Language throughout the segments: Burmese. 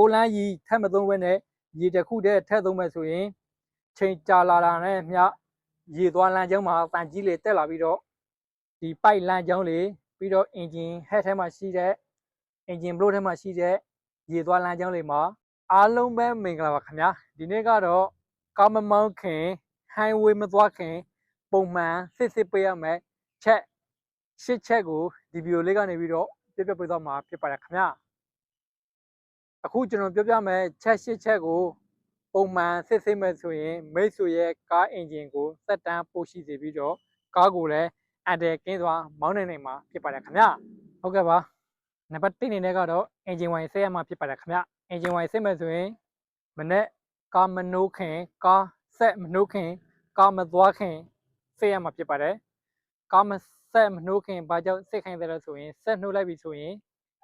ပိုလန်ရီထက်မသုံးဘဲနဲ့ရေတစ်ခုတည်းထည့်သုံးမယ်ဆိုရင်ချိန်ကြာလာတာနဲ့မျှရေသွားလမ်းကြောင်းမှာတန်ကြီးလေတက်လာပြီးတော့ဒီပိုက်လမ်းကြောင်းလေပြီးတော့အင်ဂျင်ဟက်ထဲမှာရှိတဲ့အင်ဂျင်ဘလို့ထဲမှာရှိတဲ့ရေသွားလမ်းကြောင်းလေမှာအားလုံးပဲမင်္ဂလာပါခင်ဗျာဒီနေ့ကတော့ကားမမောင်းခင်ဟိုင်းဝေးမသွားခင်ပုံမှန်စစ်ပေးရမယ်ချက်ရှစ်ချက်ကိုဒီဗီဒီယိုလေးကနေပြီးတော့ပြပြပေးသွားမှာဖြစ်ပါတယ်ခင်ဗျာအခုကျွန်တော်ပြောပြမယ်ချက်ရှစ်ချက်ကိုပုံမှန်စစ်ဆေးမယ်ဆိုရင်မိတ်ဆွေရဲ့ကားအင်ဂျင်ကိုစက်တန်းပို့ရှိစေပြီးတော့ကားကိုလည်းအန်တယ်ကင်းစွာမောင်းနိုင်မှာဖြစ်ပါတယ်ခင်ဗျဟုတ်ကဲ့ပါနံပါတ်1အနေနဲ့ကတော့အင်ဂျင်ဝိုင်ဆက်ရမှာဖြစ်ပါတယ်ခင်ဗျအင်ဂျင်ဝိုင်ဆက်မယ်ဆိုရင်မနေ့ကားမနှိုးခင်ကားဆက်မနှိုးခင်ကားမသွားခင်ဆက်ရမှာဖြစ်ပါတယ်ကားမဆက်မနှိုးခင်ဘာကြောင့်ဆက်ခိုင်းတယ်လဲဆိုရင်ဆက်နှိုးလိုက်ပြီဆိုရင်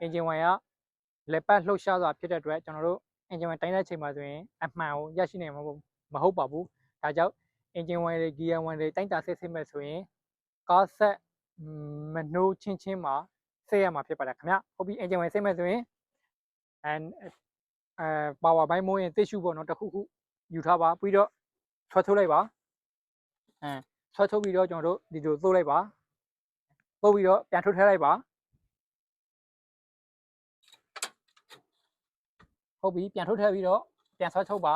အင်ဂျင်ဝိုင်ကလက်ပတ်လှုပ်ရှားစွာဖြစ်တဲ့အတွက်ကျွန်တော်တို့အင်ဂျင်ဝိုင်တိုင်းတဲ့အချိန်မှာဆိုရင်အမှန်ကိုရရှိနိုင်မှာမဟုတ်ပါဘူးဒါကြောင့်အင်ဂျင်ဝိုင်တွေဂီယာဝိုင်တွေတိုင်းတာဆက်စစ်မယ်ဆိုရင်ကားဆက်မနှိုးချင်းမှာဆက်ရမှာဖြစ်ပါတယ်ခင်ဗျဟုတ်ပြီအင်ဂျင်ဝိုင်ဆက်မယ်ဆိုရင်ပါဝါဘိုင်းမိုးရင်တစ်ရှူပေါ့နော်တစ်ခုခုယူထားပါပြီးတော့ဆွဲထုတ်လိုက်ပါဆွဲထုတ်ပြီးတော့ကျွန်တော်တို့ဒီလိုသိုးလိုက်ပါသိုးပြီးတော့ပြန်ထုတ်ထည့်လိုက်ပါဟုတ်ပြီပြန်ထုတ်ထည့်ပြီးတော့ပြန်ဆွဲထုတ်ပါ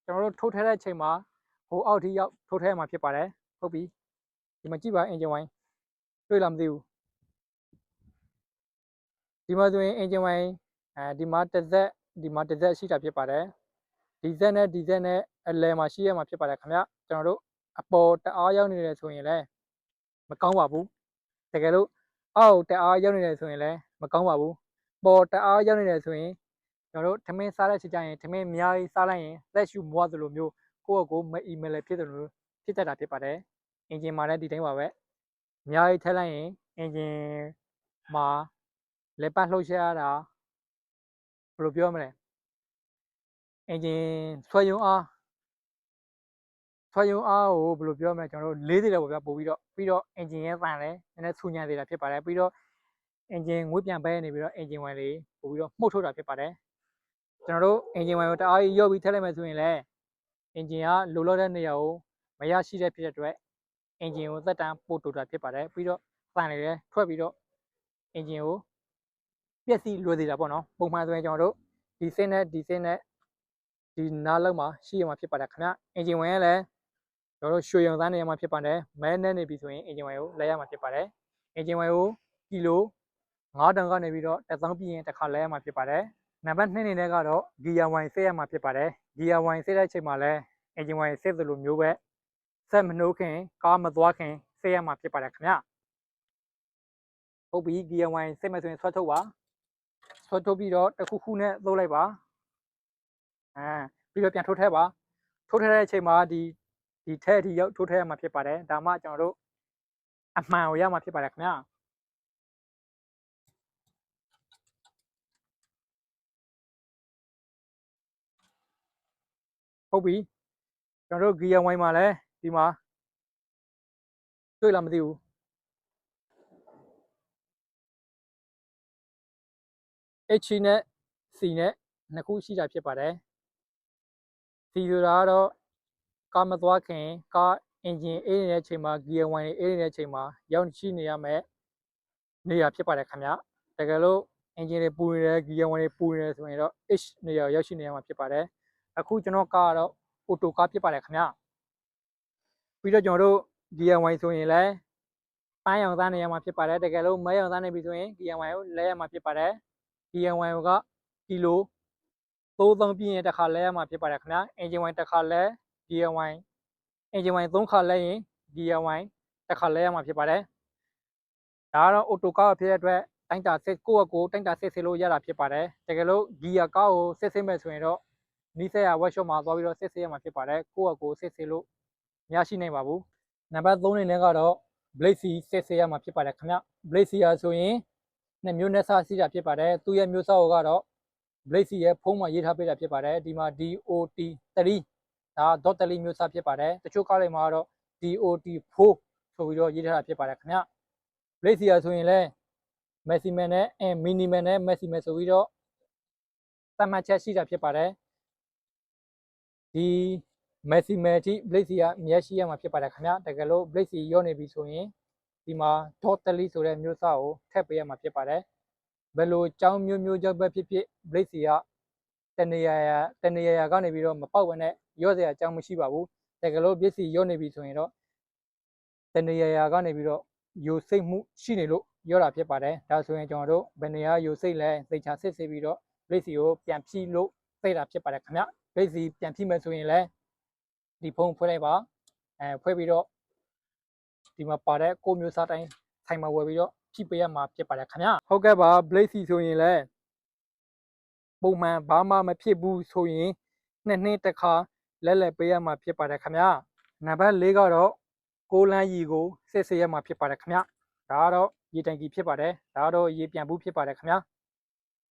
ကျွန်တော်တို့ထုတ်ထည့်တဲ့အချိန်မှာဟိုအောက်ထိရောက်ထုတ်ထည့်မှာဖြစ်ပါတယ်ဟုတ်ပြီဒီမှာကြည့်ပါအင်ဂျင်ဝိုင်တွေ့လားမသိဘူးဒီမှာဆိုရင်အင်ဂျင်ဝိုင်ဒီမှာတစ်သက်ရှိတာဖြစ်ပါတယ်ဒီဇက်နဲ့အလယ်မှာရှိရမှာဖြစ်ပါတယ်ခင်ဗျကျွန်တော်တို့အပေါ်တအားရောက်နေတယ်ဆိုရင်လည်းမကောင်းပါဘူးတကယ်လို့အောက်တအားရောက်နေတယ်ဆိုရင်လည်းမကောင်းပါဘူးပေါ်တအားရောက်နေတယ်ဆိုရင်ကျွန်တော်တို့ထမင်းစားတဲ့ချိန်ကျရင်ထမင်းအများကြီးစားလိုက်ရင်လက်ရှူမွားသလိုမျိုးကိုယ့်အကိုမအီမယ်လည်းဖြစ်တယ်လို့ဖြစ်တတ်တာဖြစ်ပါတယ်အင်ဂျင်မှာလည်းဒီတိုင်းပါပဲအများကြီးထည့်လိုက်ရင်အင်ဂျင်မှာလက်ပတ်လှုပ်ရှားရတာဘယ်လိုပြောမလဲအင်ဂျင်ဆွဲယုံအားကိုဘယ်လိုပြောမလဲကျွန်တော်တို့လေးသေးတယ်ပေါ့ဗျာပို့ပြီးတော့အင်ဂျင်ရဲ့တန်လည်းနည်းနည်းဆူညံသေးတာဖြစ်ပါတယ်ပြီးတော့အင်ဂျင်ငွေ့ပြန်ပဲနေပြီးတော့အင်ဂျင်ဝိုင်လေးပို့ပြီးတော့မှုတ်ထုတ်တာဖြစ်ပါတယ်ကျွန်တော်တို့အင်ဂျင်ဝိုင်ကိုတအားကြီးရော့ပြီးထည့်လိုက်မယ်ဆိုရင်လည်းအင်ဂျင်ကလိုလို့တဲ့နေရာကိုမရရှိတဲ့ဖြစ်တဲ့အတွက်အင်ဂျင်ကိုသက်တမ်းပို့တိုတာဖြစ်ပါတယ်ပြီးတော့တန်လေးလည်းထွက်ပြီးတော့အင်ဂျင်ကိုပျက်စီးလွယ်သေးတာပေါ့နော်ပုံမှန်ဆိုရင်ကျွန်တော်တို့ဒီစင်းနဲ့ဒီနားလောက်မှာရှိရမှာဖြစ်ပါတယ်ခင်ဗျအင်ဂျင်ဝိုင်ကလည်းကျွန်တော်တို့ရွှေရုံသားနေရမှာဖြစ်ပါတယ်မဲနဲ့နေပြီဆိုရင်အင်ဂျင်ဝိုင်ကိုလဲရမှာဖြစ်ပါတယ်အင်ဂျင်ဝိုင်ကိုကီလို9 တန်ကနေပြီးတော့1000ပြည့်ရင်တစ်ခါလဲရမှာဖြစ်ပါတယ်နံပါတ်2အနေနဲ့ကတော့ဂီယာဝိုင်ဆက်ရမှာဖြစ်ပါတယ်ဂီယာဝိုင်ဆက်တဲ့အချိန်မှာလည်းအင်ဂျင်ဝိုင်ဆက်သလိုမျိုးပဲဆက်မနှိုးခင်ကားမသွားခင်ဆက်ရမှာဖြစ်ပါတယ်ခင်ဗျဟုတ်ပြီဂီယာဝိုင်ဆက်မယ်ဆိုရင်ဆွဲထုတ်ပါဆွဲထုတ်ပြီးတော့တစ်ခုခုနဲ့သိုးလိုက်ပါပြီးတော့ပြန်ထုတ်ထည့်ပါထုတ်ထည့်တဲ့အချိန်မှာဒီထဲအထိရောက်ထိုးထည့်ရမှာဖြစ်ပါတယ်ဒါမှကျွန်တော်တို့အမှန်ကိုရမှာဖြစ်ပါတယ်ခင်ဗျာဟုတ်ပြီကျွန်တော်တို့ဂီယာဝိုင်းမှာလည်းဒီမှာတွေ့လားမသိဘူး H နဲ့ C နဲ့နှစ်ခုရှိတာဖြစ်ပါတယ် C ဆိုတာကတော့ကားမသွားခင်ကားအင်ဂျင်အေးနေတဲ့အချိန်မှာဂီယာဝိုင်းအေးနေတဲ့အချိန်မှာရောက်ရှိနေရမယ်နေရာဖြစ်ပါတယ်ခင်ဗျတကယ်လို့အင်ဂျင်တွေပူနေတယ်ဂီယာဝိုင်းတွေပူနေတယ်ဆိုရင်တော့ H နေရာရောက်ရှိနေရမှာဖြစ်ပါတယ်အခုကျွန်တော်ကားကတော့အော်တိုကားဖြစ်ပါတယ်ခင်ဗျပြီးတော့ကျွန်တော်တို့ဂီယာဝိုင်းဆိုရင်လည်းပန်းရောင်သားနေရမှာဖြစ်ပါတယ်တကယ်လို့မဲရောင်သားနေပြီဆိုရင်ဂီယာဝိုင်းကိုလဲရမှာဖြစ်ပါတယ်ဂီယာဝိုင်းကကီလို3000ပြည့်ရင်တစ်ခါလဲရမှာဖြစ်ပါတယ်ခင်ဗျအင်ဂျင်ဝိုင်းတစ်ခါလဲဂီယာဝိုင်းအင်ဂျင်ဝိုင်း3ခါလဲရင်ဂီယာဝိုင်းတစ်ခါလဲရမှာဖြစ်ပါတယ်ဒါကတော့အော်တိုကားဖြစ်တဲ့အတွက်တိုင်းတာစစ်ကိုယ့်အကိုတိုင်းတာစစ်ဆေးလို့ရတာဖြစ်ပါတယ်တကယ်လို့ဂီယာကားကိုစစ်ဆေးမယ်ဆိုရင်တော့နီးစပ်ရာ workshop မှာသွားပြီးတော့စစ်ဆေးရမှာဖြစ်ပါတယ်ကိုယ့်အကိုစစ်ဆေးလို့မရရှိနိုင်ပါဘူးနံပါတ်3အနေနဲ့ကတော့ blade C စစ်ဆေးရမှာဖြစ်ပါတယ်ခင်ဗျ blade C ရာဆိုရင်နှစ်မျိုးနဲ့စစီးတာဖြစ်ပါတယ်သူရဲ့မျိုးစားကတော့ blade C ရဲ့ဖုံးမှာရေးထားပေးတာဖြစ်ပါတယ်ဒီမှာ DOT3 ဒါ dot 3မျိုးစားဖြစ်ပါတယ်တချို့ကားတွေမှာတော့ DOT4 ဆိုပြီးတော့ရေးထားတာဖြစ်ပါတယ်ခင်ဗျ blade C ရာဆိုရင်လည်း maximum နဲ့ minimum နဲ့ maximum ဆိုပြီးတော့ သတ်မှတ်ချက်ရှိတာဖြစ်ပါတယ်ဒီ maximal ထိ blade စီကမြက်ရှိရမှာဖြစ်ပါတယ်ခင်ဗျာတကယ်လို့ blade စီရော့နေပြီဆိုရင်ဒီမှာ totally ဆိုတဲ့မျိုးစားကိုထည့်ပေးရမှာဖြစ်ပါတယ်ဘယ်လိုအကြောင်းမျိုးကြောင့်ပဲဖြစ်ဖြစ် blade စီကတနေရာကနေပြီးတော့မပေါက်ဘဲနဲ့ရော့စရာအကြောင်းမရှိပါဘူးတကယ်လို့ blade စီရော့နေပြီဆိုရင်တော့တနေရာကနေပြီးတော့ယိုစိတ်မှုရှိနေလို့ရော့တာဖြစ်ပါတယ်ဒါဆိုရင်ကျွန်တော်တို့ဘယ်နေရာယိုစိတ်လဲစိတ်ချစစ်ပြီးတော့ blade စီကိုပြန်ဖြီးလို့သိတာဖြစ်ပါတယ်ခင်ဗျ blade စီပြန်ဖြီးမယ်ဆိုရင်လည်းဒီဖုန်းဖွင့်လိုက်ပါဖွင့်ပြီးတော့ဒီမှာပါတဲ့ကိုမျိုးစားတိုင်းထိုင်မှာဝယ်ပြီးတော့ဖြီးပေးရမှာဖြစ်ပါတယ်ခင်ဗျဟုတ်ကဲ့ပါ blade စီဆိုရင်လည်းပုံမှန်ဘာမှမဖြစ်ဘူးဆိုရင်နှစ်တစ်ခါလဲပေးရမှာဖြစ်ပါတယ်ခင်ဗျနံပါတ်၄ကတော့ကိုလန်းရီကိုစစ်ဆေးရမှာဖြစ်ပါတယ်ခင်ဗျဒါကတော့ရေတိုင်ကြီးဖြစ်ပါတယ်ဒါကတော့ရေပြန်ဘူးဖြစ်ပါတယ်ခင်ဗျ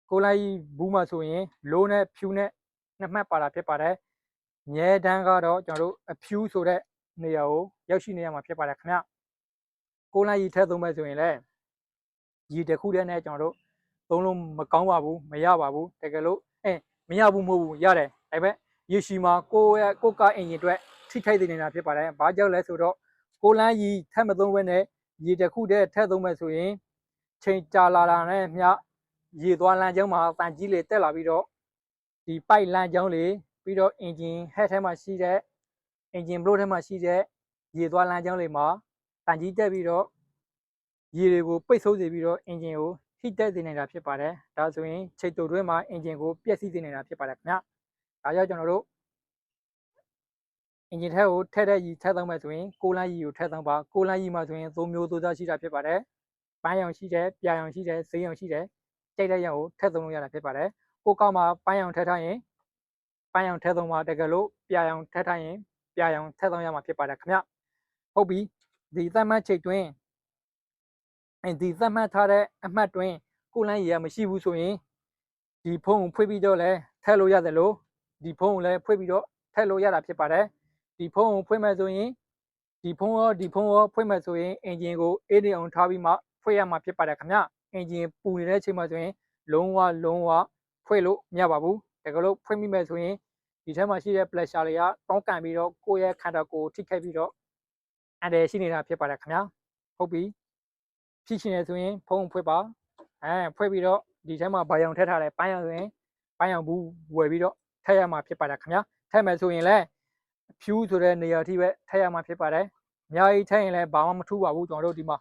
ကိုလန်းရီဘူးမှာဆိုရင်လိုးနဲ့ဖြူနဲ့နှစ်မှတ်ပါတာဖြစ်ပါတယ်မြဲတမ်းကတော့ကျွန်တော်တို့အဖြူဆိုတဲ့နေရာကိုရောက်ရှိနေရမှာဖြစ်ပါတယ်ခင်ဗျကိုလန်းရီထည့်သုံးမဲ့ဆိုရင်လည်းရေတစ်ခုတည်းနဲ့ကျွန်တော်တို့သုံးလို့မကောင်းပါဘူးမရပါဘူးတကယ်လို့မရဘူးမဟုတ်ဘူးရတယ်ဒါပေမဲ့ရေရှည်မှာကိုကားအင်ဂျင်အတွက်ထိခိုက်နေနေတာဖြစ်ပါတယ်ဘာကြောင့်လဲဆိုတော့ကိုလန်းရီထပ်မသုံးဘဲနဲ့ရေတစ်ခုတည်းထည့်သုံးမဲ့ဆိုရင်ချိန်ကြာလာတာနဲ့မျှရေသွားလမ်းကြောင်းမှာတန်ကြီးလေတက်လာပြီးတော့ဒီပိုက်လမ်းကြောင်းလေပြီးတော့ engine head ထဲမှာရှိတဲ့ engine block ထဲမှာရှိတဲ့ရေသွားလမ်းကြောင်းလေမှာတန်ကြီးတက်ပြီးတော့ရေတွေကိုပိတ်ဆို့စေပြီးတော့ engine ကိုထိတက်စေနေတာဖြစ်ပါတယ်ဒါဆိုရင်ချိန်တိုတွင်းမှာ engine ကိုပျက်စီးစေနေတာဖြစ်ပါတယ်ခင်ဗျဒါကြောင့်ကျွန်တော်တို့ engine ထဲကိုထည့်တဲ့ရေထည့်သုံးမဲ့ဆိုရင်ကိုလန်းရေကိုထည့်သုံးပါကိုလန်းရေမှာဆိုရင်3မျိုးသုံးစားရှိတာဖြစ်ပါတယ်ပန်းရောင်ရှိတယ်ပြာရောင်ရှိတယ်ဈေးရောင်ရှိတယ်ကြိုက်တဲ့ရောင်ကိုထည့်သုံးလို့ရတာဖြစ်ပါတယ်ကိုကောက်မှာပန်းရောင်ထည့်ထားရင်ပန်းရောင်ထည့်သုံးပါတကယ်လို့ပြာရောင်ထည့်ထားရင်ပြာရောင်ထည့်သုံးရမှာဖြစ်ပါတယ်ခင်ဗျဟုတ်ပြီဒီသတ်မှတ်ချိန်တွင်ဒီသတ်မှတ်ထားတဲ့အမှတ်တွင်ကိုလန်းရေကမရှိဘူးဆိုရင်ဒီဖုန်းကိုဖွင့်ပြီးတော့လည်းထည့်လို့ရတယ်လို့ဒီဖုန်းကိုလည်းဖွင့်ပြီးတော့ထည့်လို့ရတာဖြစ်ပါတယ်ဒီဖုန်းကိုဖွင့်မယ်ဆိုရင်ဒီဖုန်းရောဖွင့်မယ်ဆိုရင်အင်ဂျင်ကိုအေးနေအောင်ထားပြီးမှဖွင့်ရမှာဖြစ်ပါတယ်ခင်ဗျအင်ဂျင်ပူနေတဲ့အချိန်မှာဆိုရင်လုံးဝဖွင့်လို့မရပါဘူးတကယ်လို့ဖွင့်မိမယ်ဆိုရင်ဒီထဲမှာရှိတဲ့ pressure တွေကတောင်းကန်ပြီးတော့ကိုယ့်ရဲ့ခန္ဓာကိုယ်ထိခိုက်ပြီးတော့အန္တရာယ်ရှိနေတာဖြစ်ပါတယ်ခင်ဗျဟုတ်ပြီဖြစ်ရှင်နေဆိုရင်ဖုန်းဖွင့်ပါဖွင့်ပြီးတော့ဒီထဲမှာဘာရောင်ထည့်ထားလဲပန်းရောင်ဆိုရင်ပန်းရောင်ဘူးဝယ်ပြီးတော့ထည့်ရမှာဖြစ်ပါတယ်ခင်ဗျထည့်မယ်ဆိုရင်လည်းဖြူဆိုတဲ့နေရာထိပဲထည့်ရမှာဖြစ်ပါတယ်အများကြီးထည့်ရင်လည်းဘာမှမထူးပါဘူးကျွန်တော်တို့ဒီမှာ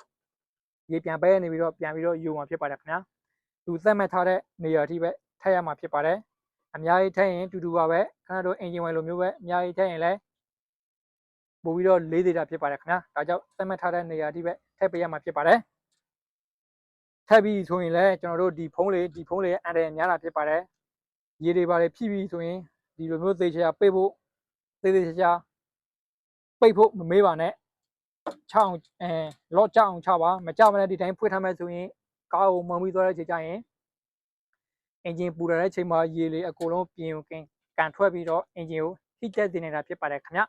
ရေပြန်ပဲနေပြီးတော့ပြန်ပြီးတော့ယူမှာဖြစ်ပါတယ်ခင်ဗျသူသတ်မှတ်ထားတဲ့နေရာထိပဲထည့်ရမှာဖြစ်ပါတယ်အများကြီးထည့်ရင်တူတူပါပဲခဏတော့အင်ဂျင်ဝိုင်လိုမျိုးပဲအများကြီးထည့်ရင်လည်းပို့ပြီးတော့လေးသေးတာဖြစ်ပါတယ်ခင်ဗျဒါကြောင့်သတ်မှတ်ထားတဲ့နေရာထိပဲထည့်ပေးရမှာဖြစ်ပါတယ်ထပ်ပြီးဆိုရင်လည်းကျွန်တော်တို့ဒီဖုန်းလေးအန်တယ်များတာဖြစ်ပါတယ်ရေတွေပါလေဖြည့်ပြီးဆိုရင်ဒီလိုမျိုးသေချာပိတ်ဖို့သေချာပိတ်ဖို့မမေးပါနဲ့ချအောင်လော့ချအောင်ချပါမချမနဲ့ဒီတိုင်းဖွင့်ထားမယ်ဆိုရင်ကားကိုမုံပြီးသွားတဲ့ချိန်ကျရင်အင်ဂျင်ပူလာတဲ့ချိန်မှာရေလေအကုန်လုံးပြင်ကန်ထွက်ပြီးတော့အင်ဂျင်ကိုဟီတက်စေနေတာဖြစ်ပါတယ်ခင်ဗျ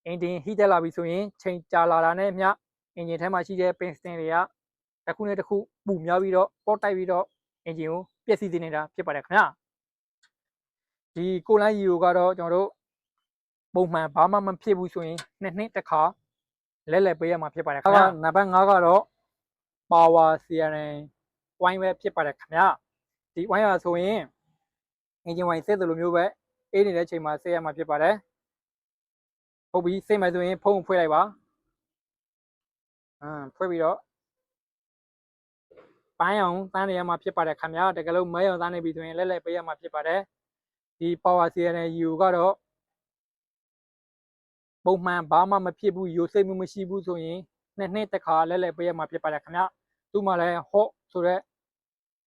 အင်ဂျင်ဟီတက်လာပြီဆိုရင်ချိန်ကြာလာတာနဲ့မျှအင်ဂျင်ထဲမှာရှိတဲ့ပင်စတင်တွေကတစ်ခုနဲ့တစ်ခုပူများပြီးတော့ပေါတိုက်ပြီးတော့အင်ဂျင်ကိုပျက်စီးစေနေတာဖြစ်ပါတယ်ခင်ဗျဒီကိုလန်းရီကိုကတော့ကျွန်တော်တို့ပုံမှန်ဘာမှမဖြစ်ဘူးဆိုရင်နှစ်တစ်ခါလဲပေးရမှာဖြစ်ပါတယ်ခင်ဗျနံပါတ်5ကတော့ power CRN ဝိုင်းပဲဖြစ်ပါတယ်ခင်ဗျဒီဝိုင်းရဆိုရင်အင်ဂျင်ဝိုင်းဆက်သလိုမျိုးပဲအေးနေတဲ့ချိန်မှာဆက်ရမှာဖြစ်ပါတယ်ဟုတ်ပြီစိတ်မယ်ဆိုရင်ဖုန်းဖွင့်လိုက်ပါဖွင့်ပြီးတော့ပန်းရောင်တန်းနေရမှာဖြစ်ပါတယ်ခင်ဗျာတကယ်လို့မဲရောင်တန်းနေပြီဆိုရင်လဲပေးရမှာဖြစ်ပါတယ်ဒီ power CRN U ကတော့ပုံမှန်ဘာမှမဖြစ်ဘူးရိုစိတ်မှုမရှိဘူးဆိုရင်နှစ်တစ်ခါလဲပေးရမှာဖြစ်ပါတယ်ခင်ဗျသူ့မှာလည်း hot ဆိုတဲ့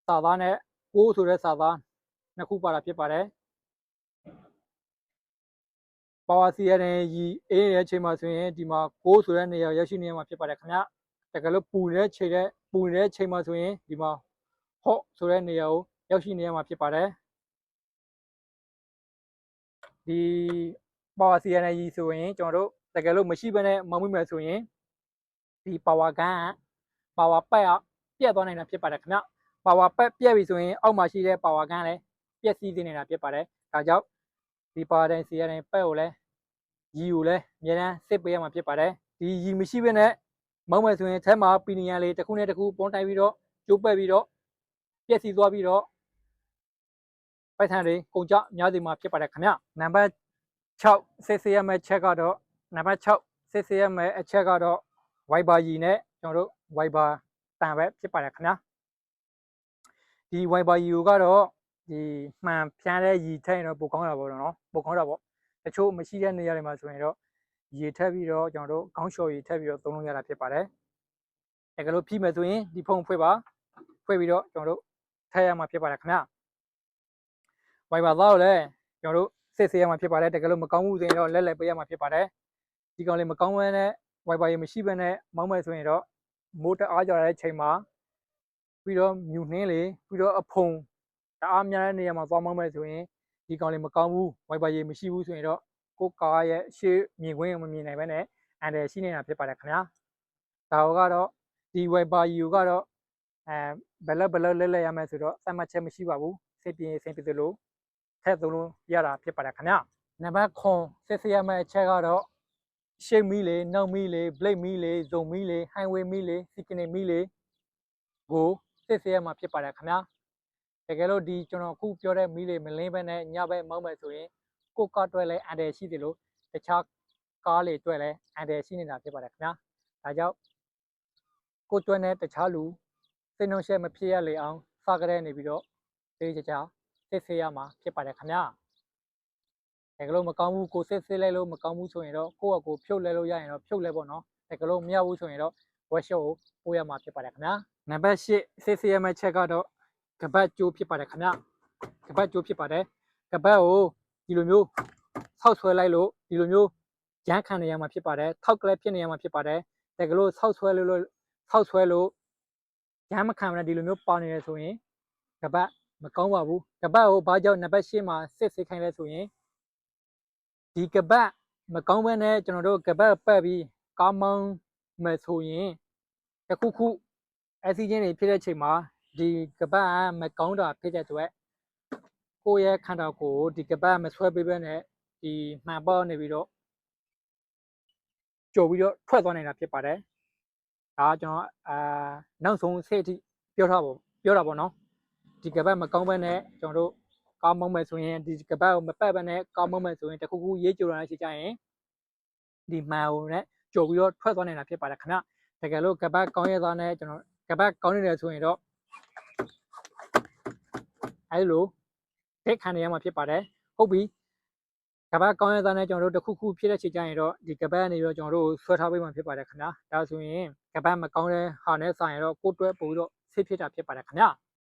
စာသားနဲ့ကိုးဆိုတဲ့စာသားနှစ်ခုပါတာဖြစ်ပါတယ် power CRN ရီအေးရဲ့ချိန်မှာဆိုရင်ဒီမှာကိုးဆိုတဲ့နေရာရောက်ရှိနေမှာဖြစ်ပါတယ်ခင်ဗျတကယ်လို့ပူနေတဲ့ချိန်မှာဆိုရင်ဒီမှာ hot ဆိုတဲ့နေရာကိုရောက်ရှိနေမှာဖြစ်ပါတယ်ဒီ power CRN ရီဆိုရင်ကျွန်တော်တို့တကယ်လို့မရှိဘဲနဲ့မမှုမယ်ဆိုရင်ဒီ power gun power pad ပြတ်သွားနိုင်တာဖြစ်ပါတယ်ခင်ဗျ power pad ပြတ်ပြီဆိုရင်အောက်မှာရှိတဲ့ power gun လည်း ပျက်စီးစေနေတာဖြစ်ပါတယ်ဒါကြောင့်ဒီပါတိုင်းစီရတိုင်းပဲ့ကိုလည်းရီကိုလည်းအများအားစစ်ပေးရမှာဖြစ်ပါတယ်ဒီရီမရှိဘဲနဲ့မောင်းမယ်ဆိုရင်ထဲမှာပီနီယန်လေးတစ်ခုနဲ့တစ်ခုပေါင်းတိုက်ပြီးတော့ကျိုးပဲ့ပြီးတော့ပျက်စီးသွားပြီးတော့ပိုက်ဆံတွေကုန်ကြများစီမှာဖြစ်ပါတယ်ခင်ဗျနံပါတ်6စစ်ဆေးရမယ့်ချက်ကတော့နံပါတ်6စစ်ဆေးရမယ့်အချက်ကတော့ဝိုက်ဘာရီနဲ့ကျွန်တော်တို့ဝိုက်ဘာတန်ပဲဖြစ်ပါတယ်ခင်ဗျဒီဝိုက်ဘာရီကိုကတော့ဒီမှန်ဖျားတဲ့ရီထည့်ရင်တော့ပိုကောင်းတာပေါ့နော်ပိုကောင်းတာပေါ့တချို့မရှိတဲ့နေရာတွေမှာဆိုရင်တော့ရေထည့်ပြီးတော့ကျွန်တော်တို့ခေါင်းလျှော်ရေထည့်ပြီးတော့သုံးလို့ရတာဖြစ်ပါတယ်တကယ်လို့ဖြီးမယ်ဆိုရင်ဒီဖုံဖွေးပါဖွေးပြီးတော့ကျွန်တော်တို့ထည့်ရမှာဖြစ်ပါတယ်ခင်ဗျဝိုက်ဘာသားကိုလည်းကျွန်တော်တို့စစ်ဆေးရမှာဖြစ်ပါတယ်တကယ်လို့မကောင်းဘူးဆိုရင်တော့လက်လက်ပေးရမှာဖြစ်ပါတယ်ဒီကောင်လေးမကောင်းဘဲနဲ့ဝိုက်ဘာရေမရှိဘဲနဲ့မောင်းမယ်ဆိုရင်တော့မိုးတအားကြတဲ့ချိန်မှာပြီးတော့မြူနှင်းလေပြီးတော့အဖုံတအားများတဲ့နေရာမှာသွားမောင်းမယ်ဆိုရင်ဒီကောင်လေးမကောင်းဘူးဝိုက်ဘာရေမရှိဘူးဆိုရင်တော့ကိုယ်ကားရဲ့ရှေ့မြင်ခွင့်မမြင်နိုင်ဘဲနဲ့အန်တယ်ရှိနေတာဖြစ်ပါတယ်ခင်ဗျာဒါကတော့ဒီဝိုက်ဘာရီကိုကတော့ဘယ်လောက်လဲရမယ်ဆိုတော့စမ်းမချက်မရှိပါဘူးစိတ်ပြင်းစိတ်ပြည့်လို့ထည့်သုံးလို့ရတာဖြစ်ပါတယ်ခင်ဗျနံပါတ်9စစ်ဆေးရမယ့်အချက်ကတော့ရှေ့မီးလေနောက်မီးလေဘလိတ်မီးလေဇုံမီးလေဟိုင်ဝေးမီးလေစီကနီမီးလေကိုစစ်ဆေးရမှာဖြစ်ပါတယ်ခင်ဗျာတကယ်လို့ဒီကျွန်တော်အခုပြောတဲ့မီးလေမလင်းဘဲနဲ့ညဘက်မောင်းမယ်ဆိုရင်ကိုကားတွဲလဲအန်တယ်ရှိတယ်လို့တခြားကားလေတွဲလဲအန်တယ်ရှိနေတာဖြစ်ပါတယ်ခင်ဗျာဒါကြောင့်ကိုတွဲနဲ့တခြားလူစိတ်နှုံးရှက်မဖြစ်ရလေအောင်စကားရဲနေပြီးတော့တေးကြကြစစ်ဆေးရမှာဖြစ်ပါတယ်ခင်ဗျာတကယ်လို့မကောင်းဘူးကိုစစ်ဆေးလိုက်လို့မကောင်းဘူးဆိုရင်တော့ကိုယ့်အကိုဖြုတ်လဲလို့ရရင်တော့ဖြုတ်လဲပေါ့နော်တကယ်လို့မရဘူးဆိုရင်တော့ဝက်ရှော့ကိုပို့ရမှာဖြစ်ပါတယ်ခင်ဗျာနံပါတ်8စစ်ဆေးရမယ့်ချက်ကတော့ကပတ်ကျိုးဖြစ်ပါတယ်ခင်ဗျကပတ်ကျိုးဖြစ်ပါတယ်ကပတ်ကိုဒီလိုမျိုးဆောက်ဆွဲလိုက်လို့ဒီလိုမျိုးရမ်းခံနေရမှာဖြစ်ပါတယ်ထောက်ကလေးဖြစ်နေရမှာဖြစ်ပါတယ်တကယ်လို့ဆောက်ဆွဲလို့ရမ်းမခံနဲ့ဒီလိုမျိုးပေါနေရဆိုရင်ကပတ်မကောင်းပါဘူးကပတ်ကိုဘာကြောင့်နံပါတ်8မှာစစ်ဆေးခိုင်းလဲဆိုရင်ဒီကပတ်မကောင်းဘဲနဲ့ကျွန်တော်တို့ကပတ်ပတ်ပြီးကားမောင်းမယ်ဆိုရင်တခုခုအက်ဆီဂျင်တွေဖြစ်တဲ့ချိန်မှာဒီကပတ်မကောင်းတာဖြစ်တဲ့အတွက်ကိုယ့်ရဲ့ခန္ဓာကိုယ်ဒီကပတ်မဆွဲပေးဘဲနဲ့ဒီမှန်ပေါက်နေပြီးတော့ကြော်ပြီးတော့ထွက်သွားနေတာဖြစ်ပါတယ်ဒါကျွန်တော်နောက်ဆုံးစိတ်အထိပြောတာပေါ့နော်ဒီကပတ်မကောင်းဘဲနဲ့ကျွန်တော်တို့ကားမောင်းမယ်ဆိုရင်ဒီကပတ်ကိုမပတ်ဘဲနဲ့ကားမောင်းမယ်ဆိုရင်တခုခုရေးကြိုရတဲ့ချိန်ကျရင်ဒီမှန်ကိုနဲ့ကြော်ပြီးတော့ထွက်သွားနေတာဖြစ်ပါတယ်ခင်ဗျတကယ်လို့ကပတ်ကောင်းရသားနဲ့ကျွန်တော်ကပတ်ကောင်းနေတယ်ဆိုရင်တော့အဲဒီလိုဒိတ်ခံရမှာဖြစ်ပါတယ်ဟုတ်ပြီကပတ်ကောင်းရသားနဲ့ကျွန်တော်တို့တခုခုဖြစ်တဲ့ချိန်ကျရင်တော့ဒီကပတ်ကနေပြီးတော့ကျွန်တော်တို့ဆွဲထားပေးမှာဖြစ်ပါတယ်ခင်ဗျဒါဆိုရင်ကပတ်မကောင်းတဲ့ဟာနဲ့ဆိုင်ရင်တော့ကိုယ်တွဲပို့ပြီးတော့ဆေးဖြစ်တာဖြစ်ပါတယ်ခင်ဗျ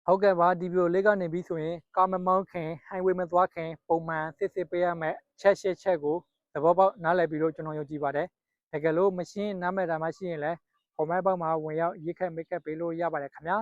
ဟုတ်ကဲ့ပါဒီဗီဒီယိုလေးကနေပြီးဆိုရင်ကားမမောင်းခင်ဟိုင်ဝေးမသွားခင်ပုံမှန်စစ်ဆေးပေးရမယ့်ချက်ကိုသဘောပေါက်နားလည်ပြီးတော့ကျွန်တော်ယုံကြည်ပါတယ်တကယ်လို့မရှင်းနားမဲ့တာမှရှိရင်လည်းcomment ဘောက်မှာဝင်ရောက်ရေးခက်မိတ်ခက်ပေးလို့ရပါတယ်ခင်ဗျာ